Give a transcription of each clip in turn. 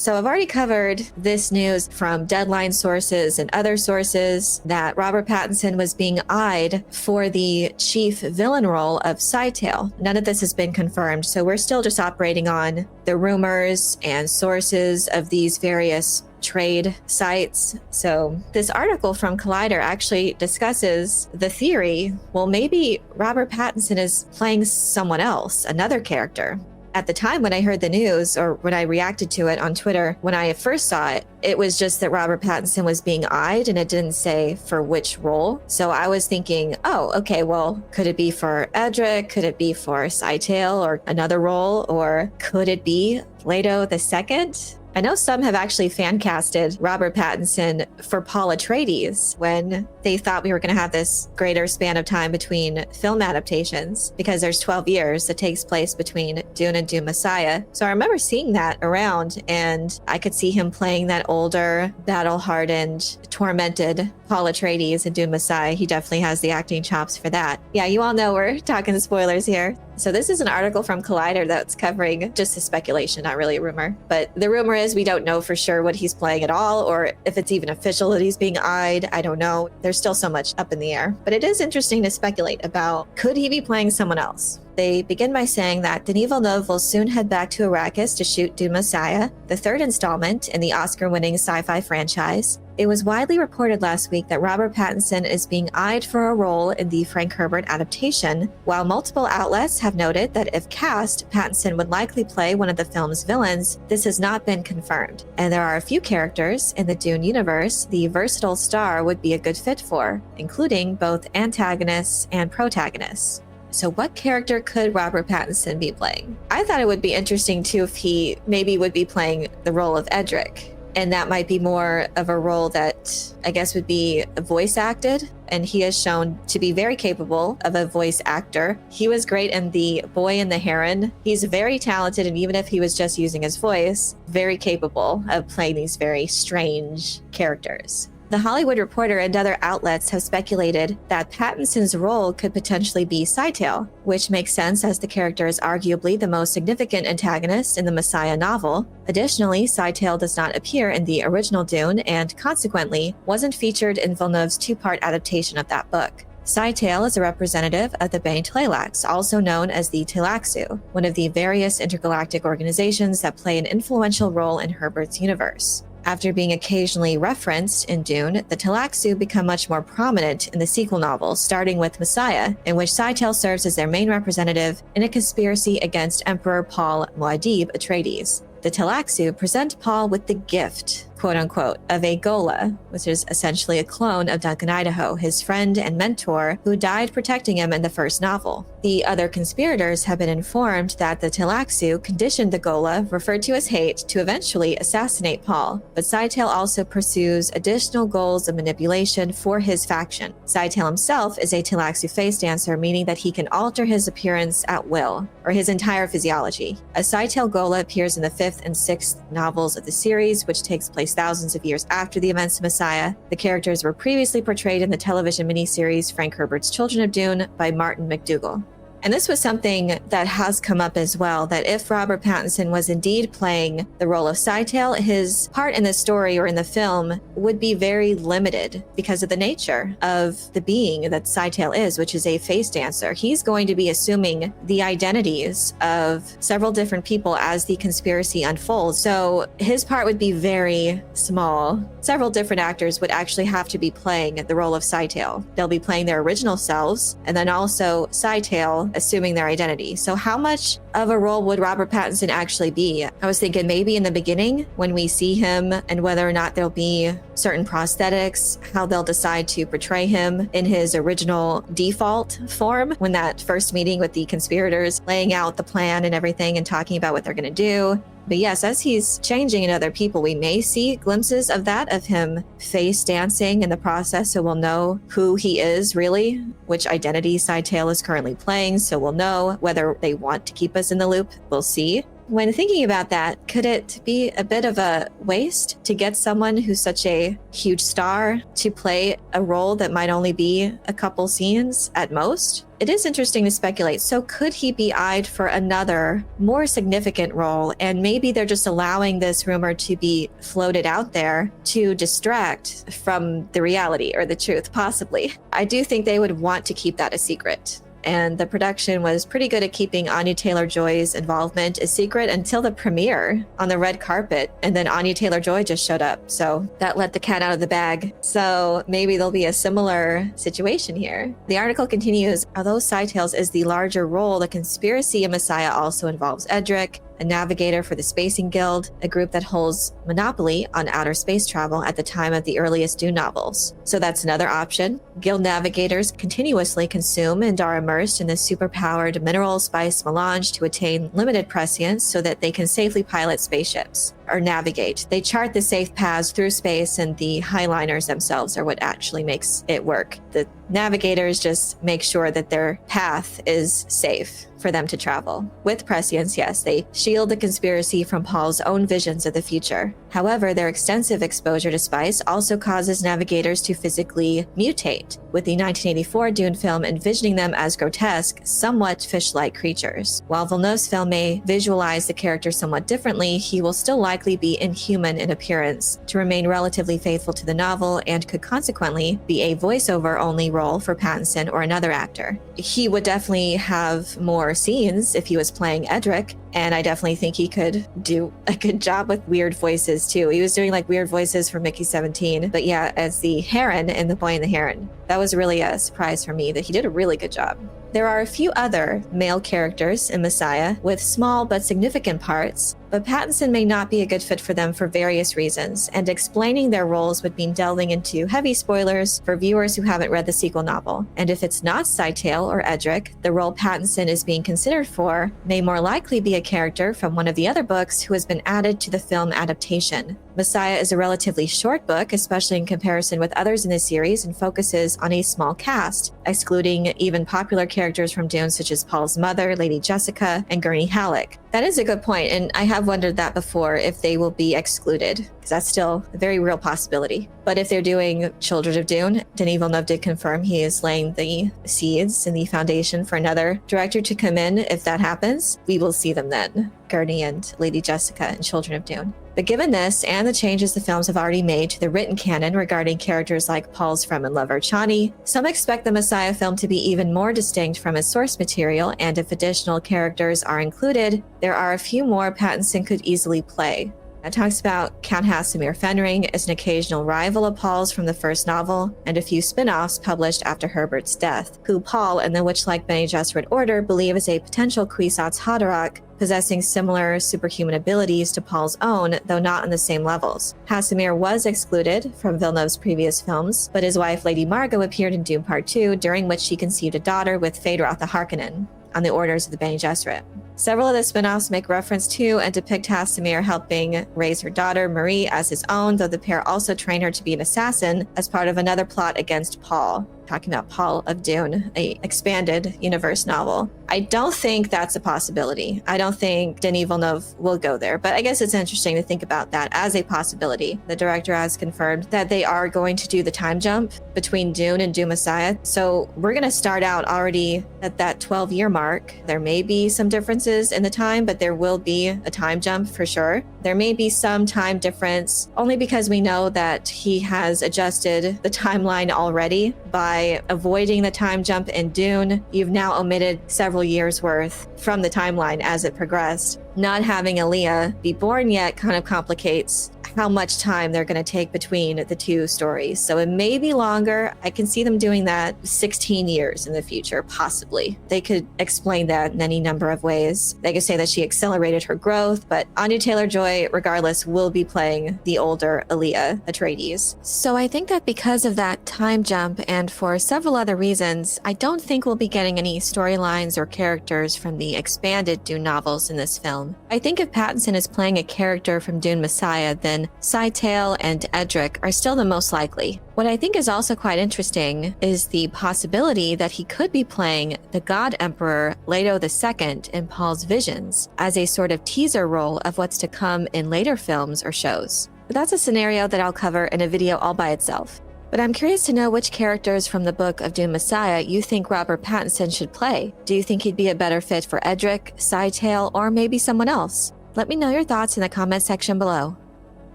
So I've already covered this news from Deadline sources and other sources that Robert Pattinson was being eyed for the chief villain role of Scytale. None of this has been confirmed, so we're still just operating on the rumors and sources of these various trade sites. So this article from Collider actually discusses the theory, well, maybe Robert Pattinson is playing someone else, another character. At the time when I heard the news, or when I reacted to it on Twitter, when I first saw it, it was just that Robert Pattinson was being eyed and it didn't say for which role. So I was thinking, oh, okay, well, could it be for EDRIC? Could it be for Scytale or another role? Or could it be Leto II? I know some have actually fan casted Robert Pattinson for Paul Atreides when they thought we were going to have this greater span of time between film adaptations, because there's 12 years that takes place between Dune and Dune Messiah. So I remember seeing that around, and I could see him playing that older, battle-hardened, tormented Paul Atreides in Dune Messiah. He definitely has the acting chops for that. Yeah, you all know we're talking spoilers here. So this is an article from Collider that's covering just a speculation, not really a rumor. But the rumor is we don't know for sure what he's playing at all, or if it's even official that he's being eyed. I don't know. There's still so much up in the air. But it is interesting to speculate about, could he be playing someone else? They begin by saying that Denis Villeneuve will soon head back to Arrakis to shoot Dune Messiah, the third installment in the Oscar-winning sci-fi franchise. It was widely reported last week that Robert Pattinson is being eyed for a role in the Frank Herbert adaptation, while multiple outlets have noted that if cast, Pattinson would likely play one of the film's villains. This has not been confirmed, and there are a few characters in the Dune universe the versatile star would be a good fit for, including both antagonists and protagonists. So what character could Robert Pattinson be playing? I thought it would be interesting too if he maybe would be playing the role of Edric. And that might be more of a role that I guess would be voice acted. And he has shown to be very capable of a voice actor. He was great in The Boy and the Heron. He's very talented, and even if he was just using his voice, very capable of playing these very strange characters. The Hollywood Reporter and other outlets have speculated that Pattinson's role could potentially be Scytale, which makes sense as the character is arguably the most significant antagonist in the Messiah novel. Additionally, Scytale does not appear in the original Dune and, consequently, wasn't featured in Villeneuve's two-part adaptation of that book. Scytale is a representative of the Bene Tleilax, also known as the Tleilaxu, one of the various intergalactic organizations that play an influential role in Herbert's universe. After being occasionally referenced in Dune, the Tleilaxu become much more prominent in the sequel novel, starting with Messiah, in which Scytale serves as their main representative in a conspiracy against Emperor Paul Muad'Dib Atreides. The Tleilaxu present Paul with the gift, quote-unquote, of a Gola, which is essentially a clone of Duncan Idaho, his friend and mentor who died protecting him in the first novel. The other conspirators have been informed that the Tleilaxu conditioned the Gola, referred to as hate, to eventually assassinate Paul, but Scytale also pursues additional goals of manipulation for his faction. Scytale himself is a Tleilaxu face dancer, meaning that he can alter his appearance at will, or his entire physiology. A Scytale Gola appears in the 5th and 6th novels of the series, which takes place thousands of years after the events of Messiah. The characters were previously portrayed in the television miniseries Frank Herbert's Children of Dune by Martin McDougall. And this was something that has come up as well, that if Robert Pattinson was indeed playing the role of Scytale, his part in the story or in the film would be very limited because of the nature of the being that Scytale is, which is a face dancer. He's going to be assuming the identities of several different people as the conspiracy unfolds. So his part would be very small. Several different actors would actually have to be playing the role of Scytale. They'll be playing their original selves, and then also Scytale assuming their identity. So how much of a role would Robert Pattinson actually be? I was thinking maybe in the beginning when we see him, and whether or not there'll be certain prosthetics, how they'll decide to portray him in his original default form, when that first meeting with the conspirators, laying out the plan and everything and talking about what they're going to do. But yes, as he's changing in other people, we may see glimpses of that, of him face dancing in the process, so we'll know who he is really, which identity Scytale is currently playing, so we'll know whether they want to keep us in the loop. We'll see. when thinking about that, could it be a bit of a waste to get someone who's such a huge star to play a role that might only be a couple scenes at most? It is interesting to speculate. So could he be eyed for another more significant role? And maybe they're just allowing this rumor to be floated out there to distract from the reality or the truth, possibly. I do think they would want to keep that a secret. And the production was pretty good at keeping Anya Taylor-Joy's involvement a secret until the premiere on the red carpet. And then Anya Taylor-Joy just showed up. So that let the cat out of the bag. So maybe there'll be a similar situation here. The article continues, although Scytale is the larger role, the conspiracy in Messiah also involves EDRIC, a navigator for the Spacing Guild, a group that holds monopoly on outer space travel at the time of the earliest Dune novels. So that's another option. Guild navigators continuously consume and are immersed in the superpowered mineral spice melange to attain limited prescience so that they can safely pilot spaceships or navigate. They chart the safe paths through space, and the highliners themselves are what actually makes it work. The navigators just make sure that their path is safe for them to travel. With prescience, yes, they shield the conspiracy from Paul's own visions of the future. However, their extensive exposure to spice also causes navigators to physically mutate, with the 1984 Dune film envisioning them as grotesque, somewhat fish-like creatures. While Villeneuve's film may visualize the character somewhat differently, he will still likely be inhuman in appearance, to remain relatively faithful to the novel, and could consequently be a voiceover-only role for Pattinson or another actor. He would definitely have more scenes if he was playing Edric, and I definitely think he could do a good job with weird voices too. He was doing like weird voices for Mickey 17, but yeah, as the Heron in The Boy and the Heron. That was really a surprise for me that he did a really good job. There are a few other male characters in Messiah with small but significant parts, but Pattinson may not be a good fit for them for various reasons, and explaining their roles would mean delving into heavy spoilers for viewers who haven't read the sequel novel. And if it's not Scytale or Edric, the role Pattinson is being considered for may more likely be a character from one of the other books who has been added to the film adaptation. Messiah is a relatively short book, especially in comparison with others in the series, and focuses on a small cast, excluding even popular characters from Dune such as Paul's mother, Lady Jessica, and Gurney Halleck. That is a good point, and I have wondered that before, if they will be excluded, because that's still a very real possibility. But if they're doing Children of Dune, Denis Villeneuve did confirm he is laying the seeds and the foundation for another director to come in. If that happens, we will see them then, Gurney and Lady Jessica in Children of Dune. But given this, and the changes the films have already made to the written canon regarding characters like Paul's friend and lover Chani, some expect the Messiah film to be even more distinct from its source material, and if additional characters are included, there are a few more Pattinson could easily play. It talks about Count Hasimir Fenring as an occasional rival of Paul's from the first novel, and a few spin-offs published after Herbert's death, who Paul and the witch-like Bene Gesserit Order believe is a potential Kwisatz Haderach, possessing similar superhuman abilities to Paul's own, though not on the same levels. Hasimir was excluded from Villeneuve's previous films, but his wife Lady Margot appeared in Dune Part 2, during which she conceived a daughter with Phaedra the Harkonnen, on the orders of the Bene Gesserit. Several of the spin-offs make reference to and depict Hasimir helping raise her daughter, Marie, as his own, though the pair also train her to be an assassin as part of another plot against Paul. Talking about Paul of Dune, a expanded universe novel. I don't think that's a possibility. I don't think Denis Villeneuve will go there, but I guess it's interesting to think about that as a possibility. The director has confirmed that they are going to do the time jump between Dune and Dune Messiah. So we're going to start out already at that 12-year mark. There may be some differences in the time, but there will be a time jump for sure. There may be some time difference only because we know that he has adjusted the timeline already by avoiding the time jump in Dune. You've now omitted several years worth from the timeline as it progressed. Not having Aaliyah be born yet kind of complicates how much time they're going to take between the two stories. So it may be longer. I can see them doing that 16 years in the future, possibly. They could explain that in any number of ways. They could say that she accelerated her growth, but Anya Taylor-Joy, regardless, will be playing the older Aaliyah Atreides. So I think that because of that time jump and for several other reasons, I don't think we'll be getting any storylines or characters from the expanded Dune novels in this film. I think if Pattinson is playing a character from Dune Messiah, then then Scytale and Edric are still the most likely. What I think is also quite interesting is the possibility that he could be playing the God Emperor Leto II in Paul's visions as a sort of teaser role of what's to come in later films or shows. But that's a scenario that I'll cover in a video all by itself. But I'm curious to know which characters from the book of Dune Messiah you think Robert Pattinson should play. Do you think he'd be a better fit for Edric, Scytale, or maybe someone else? Let me know your thoughts in the comment section below.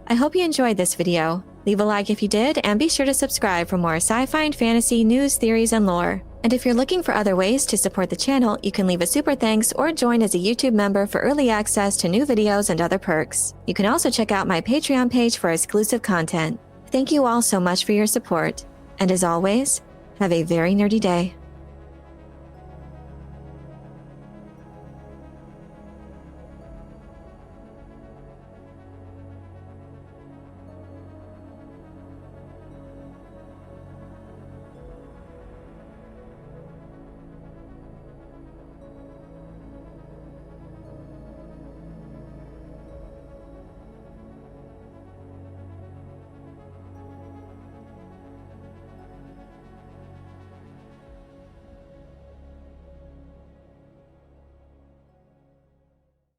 I hope you enjoyed this video. Leave a like if you did, and be sure to subscribe for more sci-fi and fantasy news, theories, and lore. And if you're looking for other ways to support the channel, you can leave a super thanks or join as a YouTube member for early access to new videos and other perks. You can also check out my Patreon page for exclusive content. Thank you all so much for your support, and as always, have a very nerdy day.